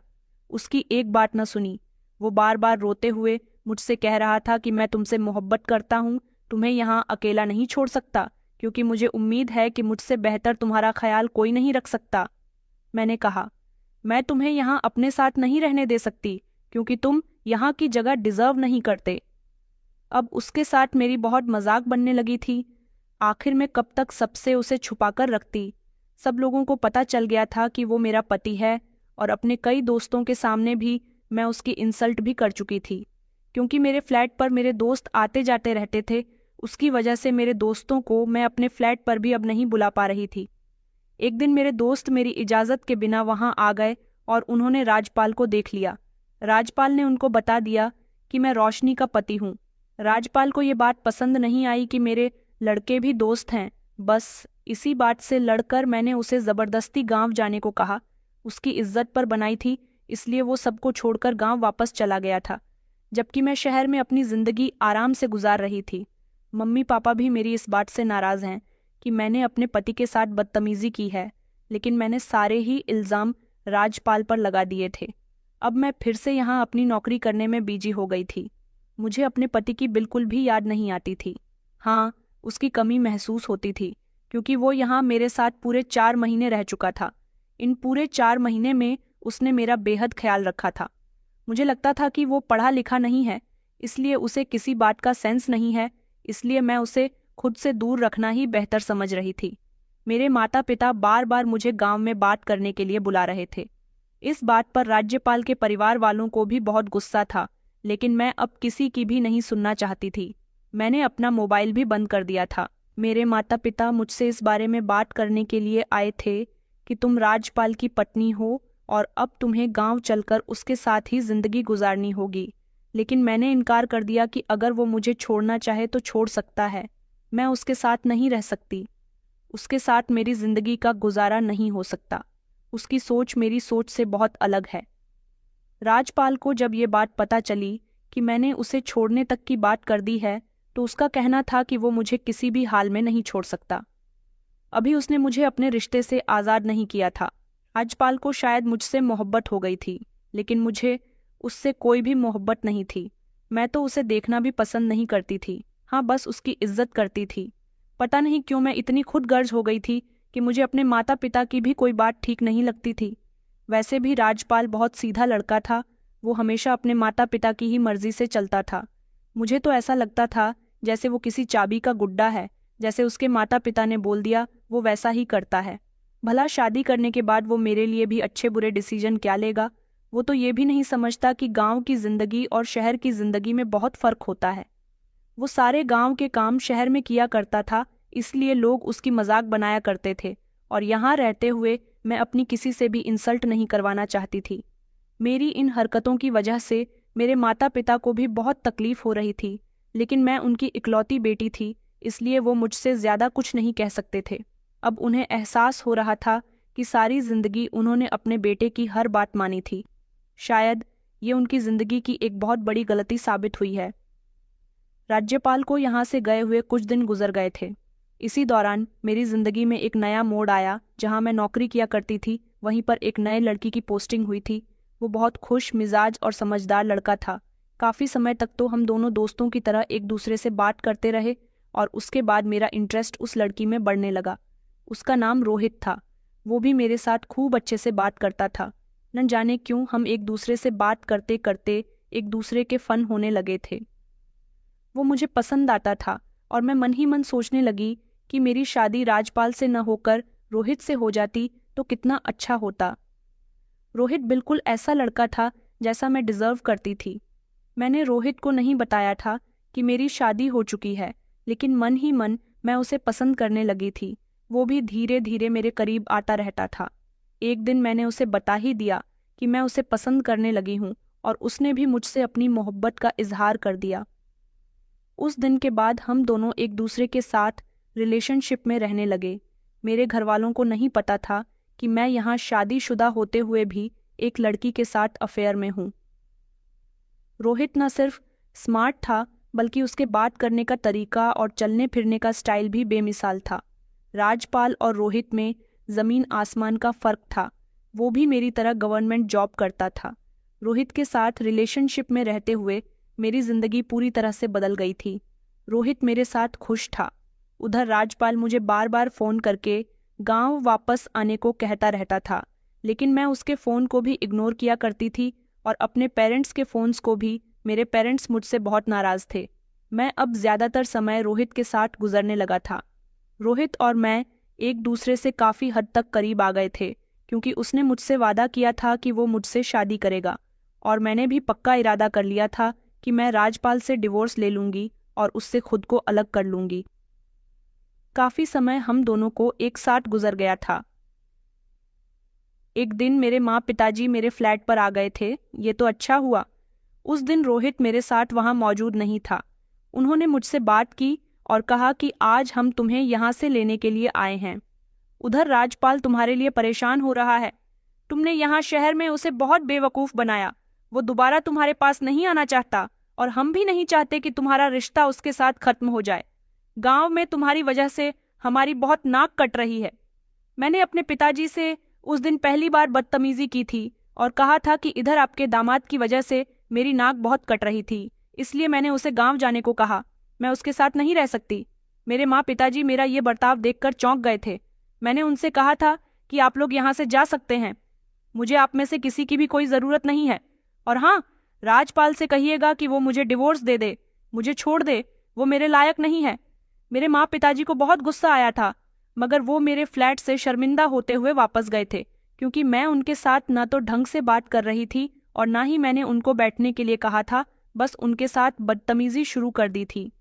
उसकी एक बात न सुनी। वो बार बार रोते हुए मुझसे कह रहा था कि मैं तुमसे मोहब्बत करता हूँ, तुम्हें यहाँ अकेला नहीं छोड़ सकता, क्योंकि मुझे उम्मीद है कि मुझसे बेहतर तुम्हारा ख्याल कोई नहीं रख सकता। मैंने कहा, मैं तुम्हें यहाँ अपने साथ नहीं रहने दे सकती, क्योंकि तुम यहाँ की जगह डिजर्व नहीं करते। अब उसके साथ मेरी बहुत मजाक बनने लगी थी। आखिर में कब तक सबसे उसे छुपाकर रखती। सब लोगों को पता चल गया था कि वो मेरा पति है, और अपने कई दोस्तों के सामने भी मैं उसकी इंसल्ट भी कर चुकी थी। क्योंकि मेरे फ्लैट पर मेरे दोस्त आते जाते रहते थे, उसकी वजह से मेरे दोस्तों को मैं अपने फ्लैट पर भी अब नहीं बुला पा रही थी। एक दिन मेरे दोस्त मेरी इजाज़त के बिना वहां आ गए और उन्होंने राजपाल को देख लिया। राजपाल ने उनको बता दिया कि मैं रोशनी का पति हूँ। राजपाल को ये बात पसंद नहीं आई कि मेरे लड़के भी दोस्त हैं। बस इसी बात से लड़कर मैंने उसे ज़बरदस्ती गांव जाने को कहा। उसकी इज्जत पर बनाई थी, इसलिए वो सबको छोड़कर गांव वापस चला गया था, जबकि मैं शहर में अपनी ज़िंदगी आराम से गुजार रही थी। मम्मी पापा भी मेरी इस बात से नाराज़ हैं कि मैंने अपने पति के साथ बदतमीज़ी की है, लेकिन मैंने सारे ही इल्ज़ाम राजपाल पर लगा दिए थे। अब मैं फिर से यहाँ अपनी नौकरी करने में बिजी हो गई थी। मुझे अपने पति की बिल्कुल भी याद नहीं आती थी। हाँ, उसकी कमी महसूस होती थी, क्योंकि वो यहाँ मेरे साथ पूरे 4 महीने रह चुका था। इन पूरे 4 महीने में उसने मेरा बेहद ख्याल रखा था। मुझे लगता था कि वो पढ़ा लिखा नहीं है, इसलिए उसे किसी बात का सेंस नहीं है, इसलिए मैं उसे खुद से दूर रखना ही बेहतर समझ रही थी। मेरे माता पिता बार बार मुझे गांव में बात करने के लिए बुला रहे थे। इस बात पर राज्यपाल के परिवार वालों को भी बहुत गुस्सा था, लेकिन मैं अब किसी की भी नहीं सुनना चाहती थी। मैंने अपना मोबाइल भी बंद कर दिया था। मेरे माता पिता मुझसे इस बारे में बात करने के लिए आए थे कि तुम राजपाल की पत्नी हो और अब तुम्हें गांव चलकर उसके साथ ही जिंदगी गुजारनी होगी। लेकिन मैंने इनकार कर दिया कि अगर वो मुझे छोड़ना चाहे तो छोड़ सकता है, मैं उसके साथ नहीं रह सकती। उसके साथ मेरी जिंदगी का गुजारा नहीं हो सकता। उसकी सोच मेरी सोच से बहुत अलग है। राजपाल को जब ये बात पता चली कि मैंने उसे छोड़ने तक की बात कर दी है, तो उसका कहना था कि वो मुझे किसी भी हाल में नहीं छोड़ सकता। अभी उसने मुझे अपने रिश्ते से आज़ाद नहीं किया था। राजपाल को शायद मुझसे मोहब्बत हो गई थी, लेकिन मुझे उससे कोई भी मोहब्बत नहीं थी। मैं तो उसे देखना भी पसंद नहीं करती थी। हाँ, बस उसकी इज्जत करती थी। पता नहीं क्यों मैं इतनी खुदगर्ज हो गई थी कि मुझे अपने माता पिता की भी कोई बात ठीक नहीं लगती थी। वैसे भी राजपाल बहुत सीधा लड़का था, वो हमेशा अपने माता पिता की ही मर्जी से चलता था। मुझे तो ऐसा लगता था जैसे वो किसी चाबी का गुड्डा है, जैसे उसके माता पिता ने बोल दिया वो वैसा ही करता है। भला शादी करने के बाद वो मेरे लिए भी अच्छे बुरे डिसीजन क्या लेगा? वो तो ये भी नहीं समझता कि गांव की जिंदगी और शहर की जिंदगी में बहुत फर्क होता है। वो सारे गांव के काम शहर में किया करता था, इसलिए लोग उसकी मजाक बनाया करते थे, और यहाँ रहते हुए मैं अपनी किसी से भी इंसल्ट नहीं करवाना चाहती थी। मेरी इन हरकतों की वजह से मेरे माता पिता को भी बहुत तकलीफ हो रही थी, लेकिन मैं उनकी इकलौती बेटी थी, इसलिए वो मुझसे ज्यादा कुछ नहीं कह सकते थे। अब उन्हें एहसास हो रहा था कि सारी जिंदगी उन्होंने अपने बेटे की हर बात मानी थी। शायद ये उनकी जिंदगी की एक बहुत बड़ी गलती साबित हुई है। राज्यपाल को यहाँ से गए हुए कुछ दिन गुजर गए थे। इसी दौरान मेरी जिंदगी में एक नया मोड़ आया। जहाँ मैं नौकरी किया करती थी, वहीं पर एक नए लड़की की पोस्टिंग हुई थी। वो बहुत खुश मिजाज और समझदार लड़का था। काफ़ी समय तक तो हम दोनों दोस्तों की तरह एक दूसरे से बात करते रहे, और उसके बाद मेरा इंटरेस्ट उस लड़की में बढ़ने लगा। उसका नाम रोहित था। वो भी मेरे साथ खूब अच्छे से बात करता था। न जाने क्यों हम एक दूसरे से बात करते करते एक दूसरे के फन होने लगे थे। वो मुझे पसंद आता था, और मैं मन ही मन सोचने लगी कि मेरी शादी राजपाल से न होकर रोहित से हो जाती तो कितना अच्छा होता। रोहित बिल्कुल ऐसा लड़का था जैसा मैं डिजर्व करती थी। मैंने रोहित को नहीं बताया था कि मेरी शादी हो चुकी है, लेकिन मन ही मन मैं उसे पसंद करने लगी थी। वो भी धीरे धीरे मेरे करीब आता रहता था। एक दिन मैंने उसे बता ही दिया कि मैं उसे पसंद करने लगी हूँ, और उसने भी मुझसे अपनी मोहब्बत का इजहार कर दिया। उस दिन के बाद हम दोनों एक दूसरे के साथ रिलेशनशिप में रहने लगे। मेरे घरवालों को नहीं पता था कि मैं यहाँ शादीशुदा होते हुए भी एक लड़की के साथ अफेयर में हूँ। रोहित न सिर्फ स्मार्ट था, बल्कि उसके बात करने का तरीका और चलने फिरने का स्टाइल भी बेमिसाल था। राजपाल और रोहित में जमीन आसमान का फर्क था। वो भी मेरी तरह गवर्नमेंट जॉब करता था। रोहित के साथ रिलेशनशिप में रहते हुए मेरी जिंदगी पूरी तरह से बदल गई थी। रोहित मेरे साथ खुश था। उधर राजपाल मुझे बार बार फोन करके गांव वापस आने को कहता रहता था, लेकिन मैं उसके फोन को भी इग्नोर किया करती थी, और अपने पेरेंट्स के फोन्स को भी। मेरे पेरेंट्स मुझसे बहुत नाराज थे। मैं अब ज्यादातर समय रोहित के साथ गुजरने लगा था। रोहित और मैं एक दूसरे से काफी हद तक करीब आ गए थे, क्योंकि उसने मुझसे वादा किया था कि वो मुझसे शादी करेगा, और मैंने भी पक्का इरादा कर लिया था कि मैं राजपाल से डिवोर्स ले लूंगी और उससे खुद को अलग कर लूंगी। काफी समय हम दोनों को एक साथ गुजर गया था। एक दिन मेरे माँ पिताजी मेरे फ्लैट पर आ गए थे। ये तो अच्छा हुआ। उस दिन रोहित मेरे साथ वहां मौजूद नहीं था। उन्होंने मुझसे बात की और कहा कि आज हम तुम्हें यहाँ से लेने के लिए आए हैं। उधर राजपाल तुम्हारे लिए परेशान हो रहा है। तुमने यहाँ शहर में उसे बहुत बेवकूफ बनाया। वो दोबारा तुम्हारे पास नहीं आना चाहता, और हम भी नहीं चाहते कि तुम्हारा रिश्ता उसके साथ खत्म हो जाए। गांव में तुम्हारी वजह से हमारी बहुत नाक कट रही है। मैंने अपने पिताजी से उस दिन पहली बार बदतमीजी की थी और कहा था कि इधर आपके दामाद की वजह से मेरी नाक बहुत कट रही थी, इसलिए मैंने उसे गांव जाने को कहा। मैं उसके साथ नहीं रह सकती। मेरे माँ पिताजी मेरा ये बर्ताव देखकर चौंक गए थे। मैंने उनसे कहा था कि आप लोग यहाँ से जा सकते हैं, मुझे आप में से किसी की भी कोई ज़रूरत नहीं है। और हाँ, राजपाल से कहिएगा कि वो मुझे डिवोर्स दे दे, मुझे छोड़ दे, वो मेरे लायक नहीं है। मेरे माँ पिताजी को बहुत गुस्सा आया था, मगर वो मेरे फ्लैट से शर्मिंदा होते हुए वापस गए थे, क्योंकि मैं उनके साथ न तो ढंग से बात कर रही थी और ना ही मैंने उनको बैठने के लिए कहा था, बस उनके साथ बदतमीजी शुरू कर दी थी।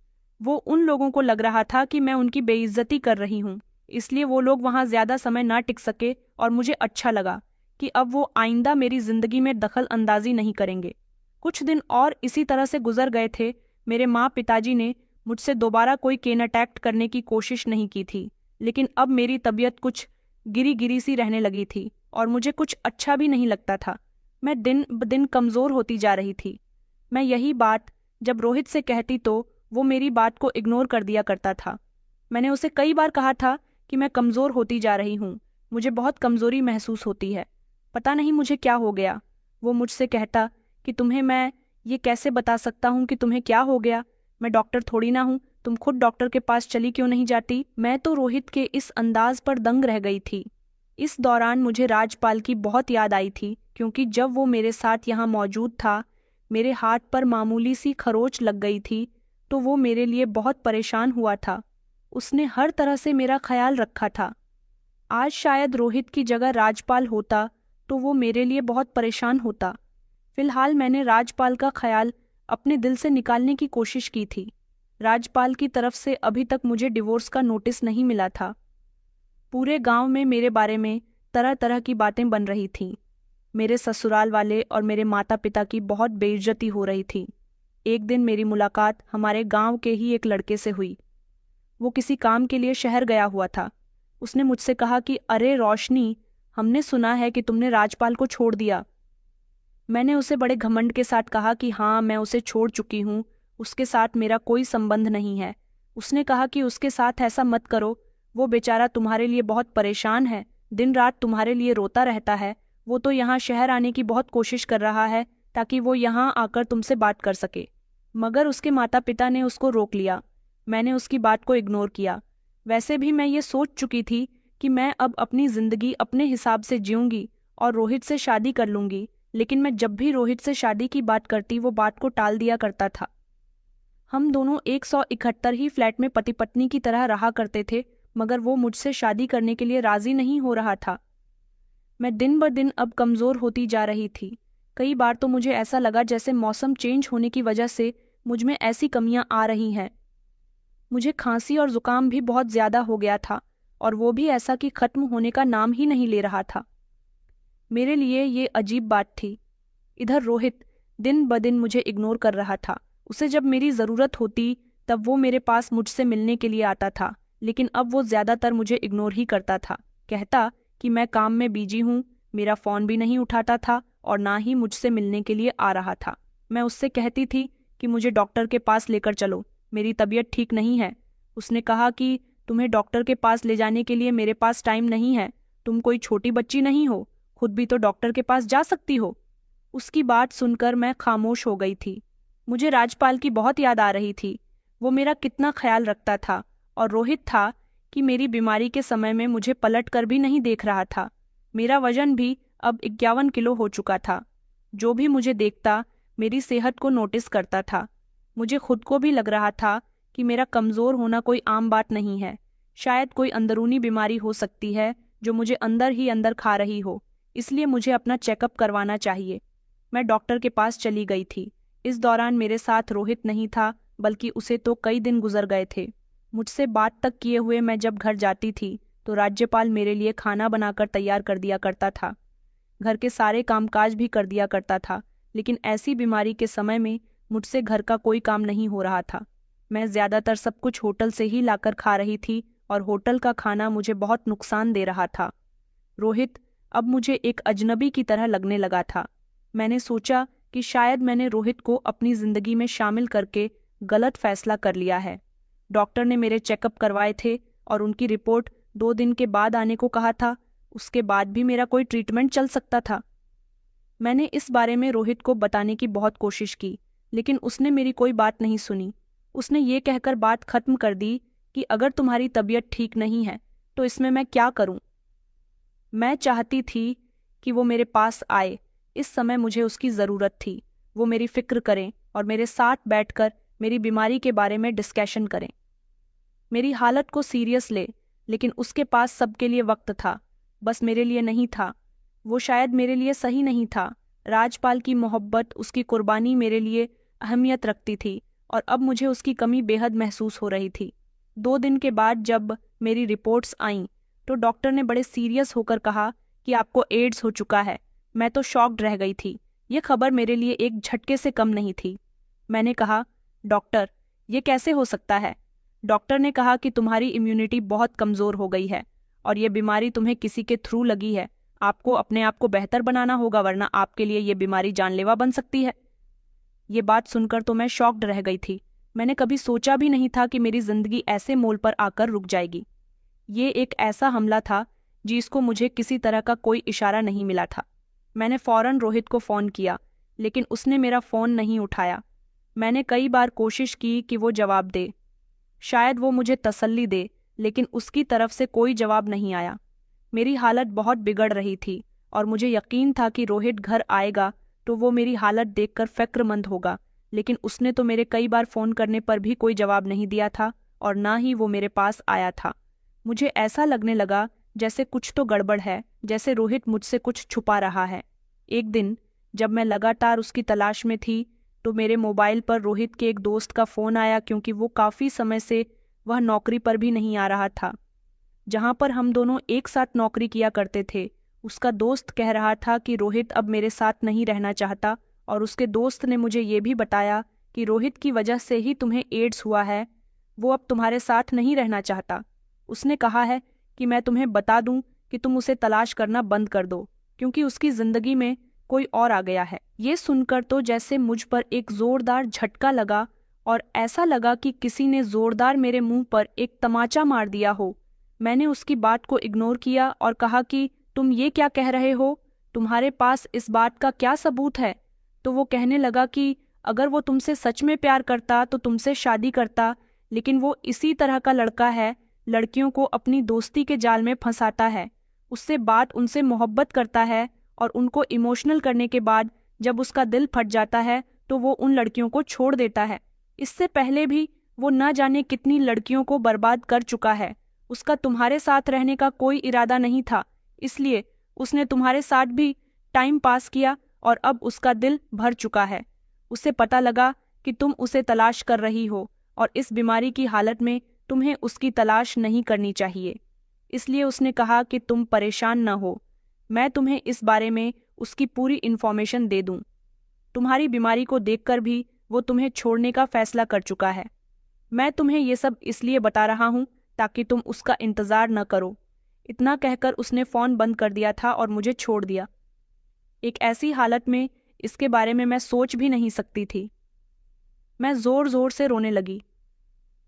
वो उन लोगों को लग रहा था कि मैं उनकी बेइज्जती कर रही हूँ, इसलिए वो लोग वहाँ ज़्यादा समय ना टिक सके, और मुझे अच्छा लगा कि अब वो आइंदा मेरी जिंदगी में दखल अंदाजी नहीं करेंगे। कुछ दिन और इसी तरह से गुजर गए थे। मेरे माँ पिताजी ने मुझसे दोबारा कोई केन अटैक करने की कोशिश नहीं की थी, लेकिन अब मेरी तबीयत कुछ गिरी गिरी सी रहने लगी थी और मुझे कुछ अच्छा भी नहीं लगता था। मैं दिन ब दिन कमज़ोर होती जा रही थी। मैं यही बात जब रोहित से कहती तो वो मेरी बात को इग्नोर कर दिया करता था। मैंने उसे कई बार कहा था कि मैं कमज़ोर होती जा रही हूँ, मुझे बहुत कमज़ोरी महसूस होती है, पता नहीं मुझे क्या हो गया। वो मुझसे कहता कि तुम्हें मैं ये कैसे बता सकता हूँ कि तुम्हें क्या हो गया, मैं डॉक्टर थोड़ी ना हूँ, तुम खुद डॉक्टर के पास चली क्यों नहीं जाती। मैं तो रोहित के इस अंदाज पर दंग रह गई थी। इस दौरान मुझे राजपाल की बहुत याद आई थी, क्योंकि जब वो मेरे साथ यहाँ मौजूद था, मेरे हाथ पर मामूली सी खरोच लग गई थी, तो वो मेरे लिए बहुत परेशान हुआ था। उसने हर तरह से मेरा ख्याल रखा था। आज शायद रोहित की जगह राजपाल होता तो वो मेरे लिए बहुत परेशान होता। फिलहाल मैंने राजपाल का ख्याल अपने दिल से निकालने की कोशिश की थी। राजपाल की तरफ से अभी तक मुझे डिवोर्स का नोटिस नहीं मिला था। पूरे गांव में मेरे बारे में तरह तरह की बातें बन रही थीं। मेरे ससुराल वाले और मेरे माता पिता की बहुत बेइज्जती हो रही थी। एक दिन मेरी मुलाकात हमारे गांव के ही एक लड़के से हुई। वो किसी काम के लिए शहर गया हुआ था। उसने मुझसे कहा कि अरे रोशनी, हमने सुना है कि तुमने राजपाल को छोड़ दिया। मैंने उसे बड़े घमंड के साथ कहा कि हाँ, मैं उसे छोड़ चुकी हूँ, उसके साथ मेरा कोई संबंध नहीं है। उसने कहा कि उसके साथ ऐसा मत करो, वो बेचारा तुम्हारे लिए बहुत परेशान है, दिन रात तुम्हारे लिए रोता रहता है। वो तो यहाँ शहर आने की बहुत कोशिश कर रहा है ताकि वो यहाँ आकर तुमसे बात कर सके। मगर उसके माता पिता ने उसको रोक लिया। मैंने उसकी बात को इग्नोर किया। वैसे भी मैं ये सोच चुकी थी कि मैं अब अपनी जिंदगी अपने हिसाब से जीऊंगी और रोहित से शादी कर लूंगी, लेकिन मैं जब भी रोहित से शादी की बात करती वो बात को टाल दिया करता था। हम दोनों 171 ही फ्लैट में पति पत्नी की तरह रहा करते थे, मगर वो मुझसे शादी करने के लिए राजी नहीं हो रहा था। मैं दिन ब दिन अब कमज़ोर होती जा रही थी। कई बार तो मुझे ऐसा लगा जैसे मौसम चेंज होने की वजह से मुझ में ऐसी कमियां आ रही हैं। मुझे खांसी और जुकाम भी बहुत ज़्यादा हो गया था, और वो भी ऐसा कि ख़त्म होने का नाम ही नहीं ले रहा था। मेरे लिए ये अजीब बात थी। इधर रोहित दिन ब दिन मुझे इग्नोर कर रहा था। उसे जब मेरी ज़रूरत होती तब वो मेरे पास मुझसे मिलने के लिए आता था, लेकिन अब वो ज़्यादातर मुझे इग्नोर ही करता था। कहता कि मैं काम में बिजी हूँ, मेरा फ़ोन भी नहीं उठाता था और ना ही मुझसे मिलने के लिए आ रहा था। मैं उससे कहती थी कि मुझे डॉक्टर के पास लेकर चलो, मेरी तबीयत ठीक नहीं है। उसने कहा कि तुम्हें डॉक्टर के पास ले जाने के लिए मेरे पास टाइम नहीं है, तुम कोई छोटी बच्ची नहीं हो, खुद भी तो डॉक्टर के पास जा सकती हो। उसकी बात सुनकर मैं खामोश हो गई थी। मुझे राजपाल की बहुत याद आ रही थी। वो मेरा कितना ख्याल रखता था, और रोहित था कि मेरी बीमारी के समय में मुझे पलट कर भी नहीं देख रहा था। मेरा वजन भी अब 51 किलो हो चुका था। जो भी मुझे देखता मेरी सेहत को नोटिस करता था। मुझे खुद को भी लग रहा था कि मेरा कमज़ोर होना कोई आम बात नहीं है। शायद कोई अंदरूनी बीमारी हो सकती है जो मुझे अंदर ही अंदर खा रही हो, इसलिए मुझे अपना चेकअप करवाना चाहिए। मैं डॉक्टर के पास चली गई थी। इस दौरान मेरे साथ रोहित नहीं था, बल्कि उसे तो कई दिन गुजर गए थे। मुझसे बात तक किए हुए मैं जब घर जाती थी तो राज्यपाल मेरे लिए खाना बनाकर तैयार कर दिया करता था। घर के सारे कामकाज भी कर दिया करता था, लेकिन ऐसी बीमारी के समय में मुझसे घर का कोई काम नहीं हो रहा था। मैं ज़्यादातर सब कुछ होटल से ही लाकर खा रही थी, और होटल का खाना मुझे बहुत नुकसान दे रहा था। रोहित अब मुझे एक अजनबी की तरह लगने लगा था। मैंने सोचा कि शायद मैंने रोहित को अपनी जिंदगी में शामिल करके गलत फैसला कर लिया है। डॉक्टर ने मेरे चेकअप करवाए थे और उनकी रिपोर्ट 2 दिन के बाद आने को कहा था। उसके बाद भी मेरा कोई ट्रीटमेंट चल सकता था। मैंने इस बारे में रोहित को बताने की बहुत कोशिश की, लेकिन उसने मेरी कोई बात नहीं सुनी। उसने ये कहकर बात खत्म कर दी कि अगर तुम्हारी तबीयत ठीक नहीं है तो इसमें मैं क्या करूं। मैं चाहती थी कि वो मेरे पास आए। इस समय मुझे उसकी ज़रूरत थी। वो मेरी फिक्र करें और मेरे साथ बैठकर मेरी बीमारी के बारे में डिस्कशन करें, मेरी हालत को सीरियस ले। लेकिन उसके पास सबके लिए वक्त था, बस मेरे लिए नहीं था। वो शायद मेरे लिए सही नहीं था। राजपाल की मोहब्बत, उसकी कुर्बानी मेरे लिए अहमियत रखती थी, और अब मुझे उसकी कमी बेहद महसूस हो रही थी। 2 दिन के बाद जब मेरी रिपोर्ट्स आईं तो डॉक्टर ने बड़े सीरियस होकर कहा कि आपको एड्स हो चुका है। मैं तो शॉक्ड रह गई थी। ये खबर मेरे लिए एक झटके से कम नहीं थी। मैंने कहा, डॉक्टर, ये कैसे हो सकता है? डॉक्टर ने कहा कि तुम्हारी इम्यूनिटी बहुत कमज़ोर हो गई है और ये बीमारी तुम्हें किसी के थ्रू लगी है। आपको अपने आप को बेहतर बनाना होगा, वरना आपके लिए ये बीमारी जानलेवा बन सकती है। ये बात सुनकर तो मैं शॉक्ड रह गई थी। मैंने कभी सोचा भी नहीं था कि मेरी जिंदगी ऐसे मोड़ पर आकर रुक जाएगी। ये एक ऐसा हमला था जिसको मुझे किसी तरह का कोई इशारा नहीं मिला था। मैंने फौरन रोहित को फ़ोन किया, लेकिन उसने मेरा फ़ोन नहीं उठाया। मैंने कई बार कोशिश की कि वो जवाब दे, शायद वो मुझे तसल्ली दे, लेकिन उसकी तरफ से कोई जवाब नहीं आया। मेरी हालत बहुत बिगड़ रही थी और मुझे यकीन था कि रोहित घर आएगा तो वो मेरी हालत देखकर फ़िक्रमंद होगा, लेकिन उसने तो मेरे कई बार फ़ोन करने पर भी कोई जवाब नहीं दिया था और ना ही वो मेरे पास आया था। मुझे ऐसा लगने लगा जैसे कुछ तो गड़बड़ है, जैसे रोहित मुझसे कुछ छुपा रहा है। एक दिन जब मैं लगातार उसकी तलाश में थी तो मेरे मोबाइल पर रोहित के एक दोस्त का फ़ोन आया, क्योंकि वो काफ़ी समय से वह नौकरी पर भी नहीं आ रहा था जहाँ पर हम दोनों एक साथ नौकरी किया करते थे। उसका दोस्त कह रहा था कि रोहित अब मेरे साथ नहीं रहना चाहता, और उसके दोस्त ने मुझे ये भी बताया कि रोहित की वजह से ही तुम्हें एड्स हुआ है, वो अब तुम्हारे साथ नहीं रहना चाहता। उसने कहा है कि मैं तुम्हें बता दूं कि तुम उसे तलाश करना बंद कर दो, क्योंकि उसकी जिंदगी में कोई और आ गया है। ये सुनकर तो जैसे मुझ पर एक जोरदार झटका लगा और ऐसा लगा कि किसी ने जोरदार मेरे मुंह पर एक तमाचा मार दिया हो। मैंने उसकी बात को इग्नोर किया और कहा कि तुम ये क्या कह रहे हो, तुम्हारे पास इस बात का क्या सबूत है? तो वो कहने लगा कि अगर वो तुमसे सच में प्यार करता तो तुमसे शादी करता, लेकिन वो इसी तरह का लड़का है, लड़कियों को अपनी दोस्ती के जाल में फंसाता है। उससे बात उनसे मोहब्बत करता है और उनको इमोशनल करने के बाद जब उसका दिल फट जाता है तो वो उन लड़कियों को छोड़ देता है। इससे पहले भी वो न जाने कितनी लड़कियों को बर्बाद कर चुका है। उसका तुम्हारे साथ रहने का कोई इरादा नहीं था, इसलिए उसने तुम्हारे साथ भी टाइम पास किया और अब उसका दिल भर चुका है। उसे पता लगा कि तुम उसे तलाश कर रही हो और इस बीमारी की हालत में तुम्हें उसकी तलाश नहीं करनी चाहिए, इसलिए उसने कहा कि तुम परेशान न हो, मैं तुम्हें इस बारे में उसकी पूरी इन्फॉर्मेशन दे दूं। तुम्हारी बीमारी को देखकर भी वो तुम्हें छोड़ने का फैसला कर चुका है। मैं तुम्हें ये सब इसलिए बता रहा हूँ ताकि तुम उसका इंतज़ार न करो। इतना कहकर उसने फ़ोन बंद कर दिया था और मुझे छोड़ दिया। एक ऐसी हालत में इसके बारे में मैं सोच भी नहीं सकती थी। मैं ज़ोर ज़ोर से रोने लगी।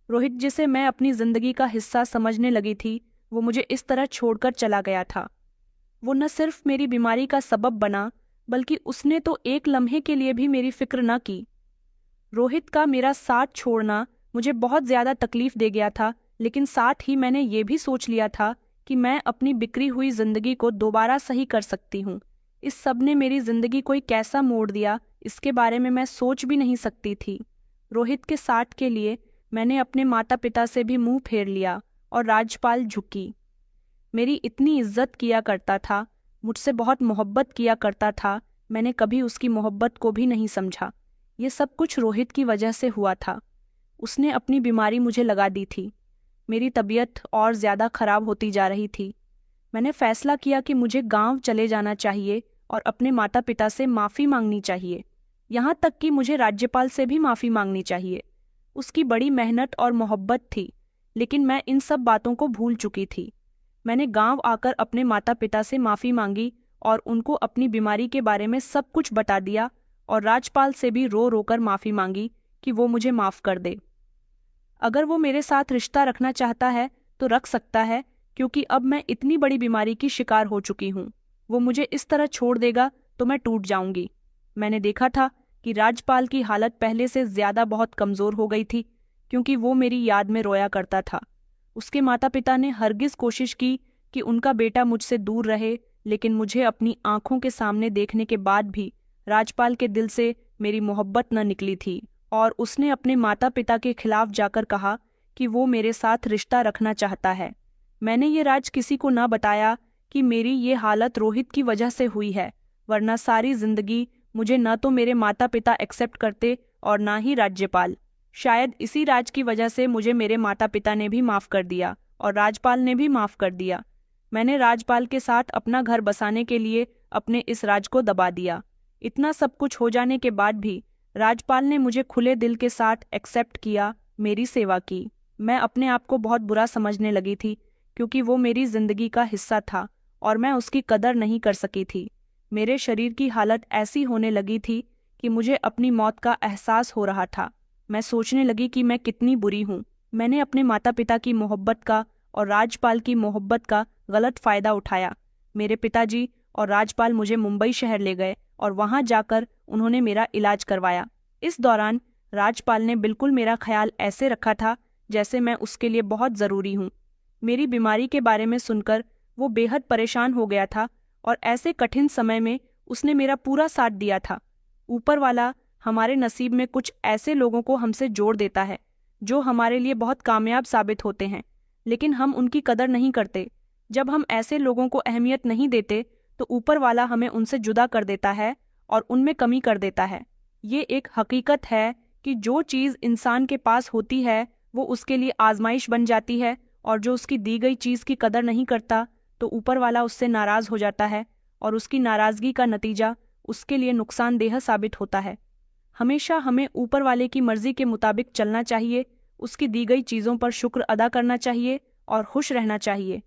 रोहित, जिसे मैं अपनी ज़िंदगी का हिस्सा समझने लगी थी, वो मुझे इस तरह छोड़कर चला गया था। वो न सिर्फ मेरी बीमारी का सबब बना, बल्कि उसने तो एक लम्हे के लिए भी मेरी फिक्र न की। रोहित का मेरा साथ छोड़ना मुझे बहुत ज़्यादा तकलीफ दे गया था, लेकिन साथ ही मैंने ये भी सोच लिया था कि मैं अपनी बिखरी हुई जिंदगी को दोबारा सही कर सकती हूँ। इस सब ने मेरी जिंदगी को कैसा मोड़ दिया, इसके बारे में मैं सोच भी नहीं सकती थी। रोहित के साथ के लिए मैंने अपने माता पिता से भी मुंह फेर लिया और राजपाल झुकी। मेरी इतनी इज्जत किया करता था, मुझसे बहुत मोहब्बत किया करता था, मैंने कभी उसकी मोहब्बत को भी नहीं समझा। ये सब कुछ रोहित की वजह से हुआ था। उसने अपनी बीमारी मुझे लगा दी थी। मेरी तबीयत और ज़्यादा खराब होती जा रही थी। मैंने फैसला किया कि मुझे गांव चले जाना चाहिए और अपने माता पिता से माफ़ी मांगनी चाहिए, यहाँ तक कि मुझे राज्यपाल से भी माफ़ी मांगनी चाहिए। उसकी बड़ी मेहनत और मोहब्बत थी, लेकिन मैं इन सब बातों को भूल चुकी थी। मैंने गांव आकर अपने माता पिता से माफ़ी मांगी और उनको अपनी बीमारी के बारे में सब कुछ बता दिया, और राजपाल से भी रो रो कर माफ़ी मांगी कि वो मुझे माफ़ कर दे। अगर वो मेरे साथ रिश्ता रखना चाहता है तो रख सकता है, क्योंकि अब मैं इतनी बड़ी बीमारी की शिकार हो चुकी हूँ। वो मुझे इस तरह छोड़ देगा तो मैं टूट जाऊंगी। मैंने देखा था कि राजपाल की हालत पहले से ज़्यादा बहुत कमज़ोर हो गई थी, क्योंकि वो मेरी याद में रोया करता था। उसके माता पिता ने हरगिज़ कोशिश की कि उनका बेटा मुझसे दूर रहे, लेकिन मुझे अपनी आंखों के सामने देखने के बाद भी राजपाल के दिल से मेरी मोहब्बत न निकली थी, और उसने अपने माता पिता के खिलाफ जाकर कहा कि वो मेरे साथ रिश्ता रखना चाहता है। मैंने ये राज किसी को न बताया कि मेरी ये हालत रोहित की वजह से हुई है, वरना सारी जिंदगी मुझे न तो मेरे माता पिता एक्सेप्ट करते और ना ही राज्यपाल। शायद इसी राज की वजह से मुझे मेरे माता पिता ने भी माफ़ कर दिया और राजपाल ने भी माफ़ कर दिया। मैंने राजपाल के साथ अपना घर बसाने के लिए अपने इस राज को दबा दिया। इतना सब कुछ हो जाने के बाद भी राजपाल ने मुझे खुले दिल के साथ एक्सेप्ट किया, मेरी सेवा की। मैं अपने आप को बहुत बुरा समझने लगी थी, क्योंकि वो मेरी जिंदगी का हिस्सा था और मैं उसकी कदर नहीं कर सकी थी। मेरे शरीर की हालत ऐसी होने लगी थी कि मुझे अपनी मौत का एहसास हो रहा था। मैं सोचने लगी कि मैं कितनी बुरी हूँ। मैंने अपने माता पिता की मोहब्बत का और राजपाल की मोहब्बत का गलत फ़ायदा उठाया। मेरे पिताजी और राजपाल मुझे मुंबई शहर ले गए और वहाँ जाकर उन्होंने मेरा इलाज करवाया। इस दौरान राजपाल ने बिल्कुल मेरा ख्याल ऐसे रखा था जैसे मैं उसके लिए बहुत ज़रूरी हूँ। मेरी बीमारी के बारे में सुनकर वो बेहद परेशान हो गया था और ऐसे कठिन समय में उसने मेरा पूरा साथ दिया था। ऊपर वाला हमारे नसीब में कुछ ऐसे लोगों को हमसे जोड़ देता है जो हमारे लिए बहुत कामयाब साबित होते हैं, लेकिन हम उनकी कदर नहीं करते। जब हम ऐसे लोगों को अहमियत नहीं देते तो ऊपर वाला हमें उनसे जुदा कर देता है और उनमें कमी कर देता है। ये एक हकीकत है कि जो चीज़ इंसान के पास होती है वो उसके लिए आजमाइश बन जाती है, और जो उसकी दी गई चीज़ की कदर नहीं करता तो ऊपर वाला उससे नाराज़ हो जाता है और उसकी नाराज़गी का नतीजा उसके लिए नुकसानदेह साबित होता है। हमेशा हमें ऊपर वाले की मर्जी के मुताबिक चलना चाहिए, उसकी दी गई चीज़ों पर शुक्र अदा करना चाहिए और खुश रहना चाहिए।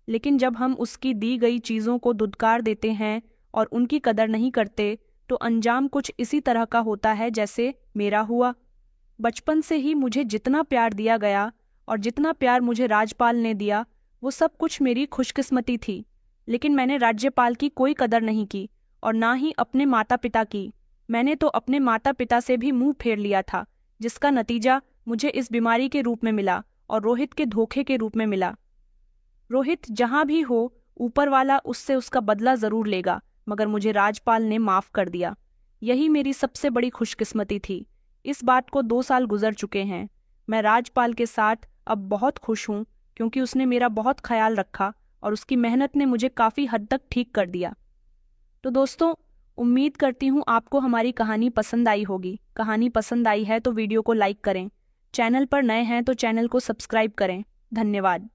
लेकिन जब हम उसकी दी गई चीज़ों को धुतकार देते हैं और उनकी कदर नहीं करते तो अंजाम कुछ इसी तरह का होता है जैसे मेरा हुआ। बचपन से ही मुझे जितना प्यार दिया गया और जितना प्यार मुझे राजपाल ने दिया वो सब कुछ मेरी खुशकिस्मती थी, लेकिन मैंने राज्यपाल की कोई कदर नहीं की और ना ही अपने माता पिता की। मैंने तो अपने माता पिता से भी मुंह फेर लिया था, जिसका नतीजा मुझे इस बीमारी के रूप में मिला और रोहित के धोखे के रूप में मिला। रोहित जहां भी हो, ऊपर वाला उससे उसका बदला जरूर लेगा, मगर मुझे राजपाल ने माफ कर दिया। यही मेरी सबसे बड़ी खुशकिस्मती थी। इस बात को 2 साल गुजर चुके हैं। मैं राजपाल के साथ अब बहुत खुश हूँ, क्योंकि उसने मेरा बहुत ख्याल रखा और उसकी मेहनत ने मुझे काफ़ी हद तक ठीक कर दिया। तो दोस्तों, उम्मीद करती हूँ आपको हमारी कहानी पसंद आई होगी। कहानी पसंद आई है तो वीडियो को लाइक करें, चैनल पर नए हैं तो चैनल को सब्सक्राइब करें। धन्यवाद।